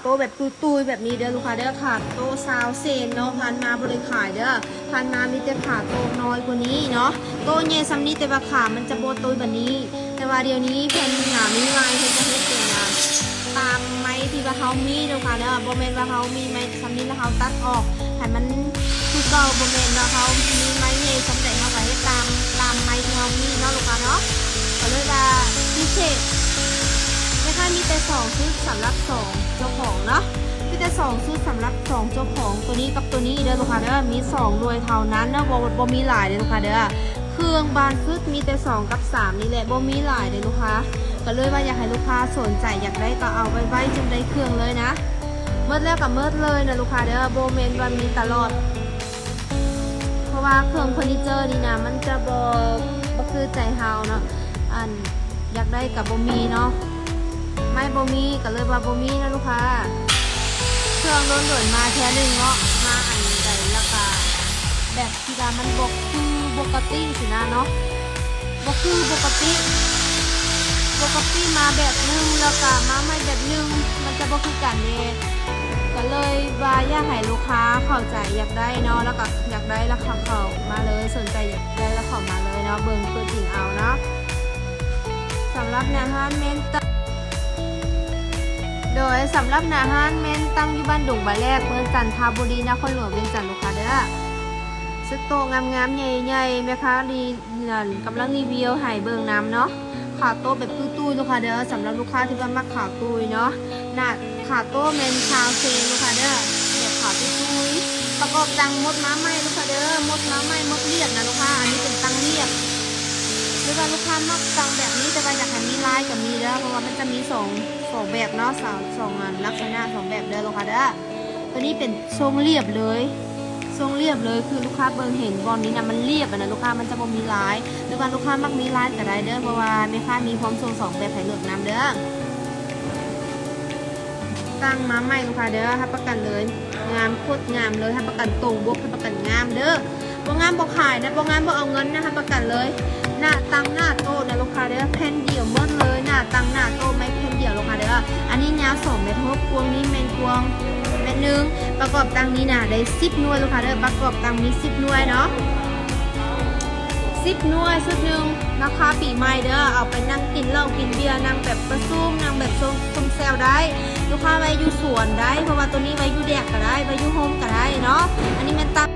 โต้แบบตุยๆแบบนี้เด้อลูกค้าเด้อขาโต้ซาวเซนเนาะพันมาบริขายเด้อพันมามีแต่ขาโต้น้อยกว่านี้เนาะโต้ใหญ่ซ้ำนี้แต่ว่าขามันจะโบตุยแบบนี้แต่ว่าเดี๋ยวนี้เพิ่นหามีไม้เพิ่นจะเฮ็ดเป็นตามไม้ที่ว่าเขามีลูกค้าเด้อบ่แม่นว่าเขามีไม้ซ้ำนี้แล้วเขาตัดออกให้มันคือเก่าบ่แม่นว่าเขามีไม้ใหญ่ซ้ำใดเขาก็เฮ็ดตามไม้ที่เขามีเนาะลูกค้าเนาะก็เลยว่าพิเศษนะคะมีแต่2ชุดสำหรับ2เจ้าของเนาะมีแต่2ชุดสำหรับ2เจ้าของตัวนี้กับตัวนี้เด้อลูกค้าเด้อมี2ด้วยเท่านั้นเนาะบ่มีหลายเด้อลูกค้าเด้อเครื่องบานคึกมีแต่2กับ3นี่แหละบ่มีหลายเด้อลูกค้าก็เลยว่าอยากให้ลูกค้าสนใจอยากได้ก็เอาไว้จนได้เครื่องเลยนะเมิดแล้วกับเมิดเลยนะลูกค้าเด้อโบเมนวันมีตลอดเพราะว่าเครื่องเฟอร์นิเจอร์นี่นะมันจะบ่คือใจเฮาเนาะอยากได้กับบ่มีเนาะไม่บ่มีก็เลยว่าบ่มีนะลูกค้าเครื่องโดนมาแค่นึงเนาะมาอันใดแล้วก็แบบที่ว่ามันบ่คือปกติสินะเนาะบ่คือปกติมาแบบนึงแล้วก็มาไม่แบบนึงมันจะบ่คือกันเด้ก็เลยว่าอยากให้ลูกค้าเข้าใจอยากได้เนาะแล้วก็อยากได้ราคาเข้ามาเลยสนใจอยากได้ราคามาเลยเนาะเบิ่งตัวจริงเอาเนาะสำหรับนะฮะเมนโดยสำหรับหน้าห้านเมนตั้งอยู่บ้านดงบาแรกเมืองจันทบุรีนครหลวงเวียงจันทร์ลูกค้าเด้อซึกโตงามๆใหญ่ๆแม่ค้ากำลังรีวิวให้เบิ่งน้ำเนาะขาโตแบบตุ้ยๆลูกค้าเด้อสำหรับลูกค้าที่ว่ามักขาตุ้ยเนาะหน้าขาโตเมนชาวเซนลูกค้าเด้อแบบขาตุ้ยๆประกอบดังมดม้าไหมลูกค้าเด้อมดม้าไหมมดเรียบนะลูกค้าอันนี้เป็นตังเรียบหรือว่าลูกค้ามักตังแบบนี้แต่ว่าอยากให้มีลายกับมีเด้อเพราะว่ามันจะมีสองแบบเนาะสองลักษณะ2แบบเด้อลูกค้าเด้อตัวนี้เป็นทรงเรียบเลยคือลูกค้าเบิ่งเห็นบอลนี้นะมันเรียบนะลูกค้ามันจะบ่มีลายหรือว่าลูกค้ามักมีลายแต่ได้เด้อเพราะว่าแม่ค้ามีพร้อมทรง2แบบให้เลือกนำเด้อตั้งมาใหม่ลูกค้าเด้อให้ประกันเลยงามโคตรงามเลยให้ประกันตรงบวกให้ประกันงามเด้อบ่งามบ่ขายนะบ่งามบ่เอาเงินนะให้ประกันเลยหน้าตั้งหน้าโต๊ะนะลูกค้าเด้อแผ่นเดียวหมดเลยหน้าตั้งหน้าโต๊ะไม่แผ่นเดียวลูกค้าเด้ออันนี้ยาว2 เมตรพวงนี้เมนพวงเมตรนึงประกอบตั้งนี้นะได้10 หน่วยลูกค้าเด้อประกอบตั้งมี10 หน่วยเนาะ10 หน่วยชุดนึงราคาปีใหม่เด้อเอาไปนั่งกินเหล้ากินเบียร์นั่งแบบประซุ่มนั่งแบบชมแซวได้ลูกค้าไว้อยู่สวนได้เพราะว่าตัวนี้ไว้อยู่แดกก็ได้ไว้อยู่โฮมก็ได้เนาะอันนี้แม่นตั้ง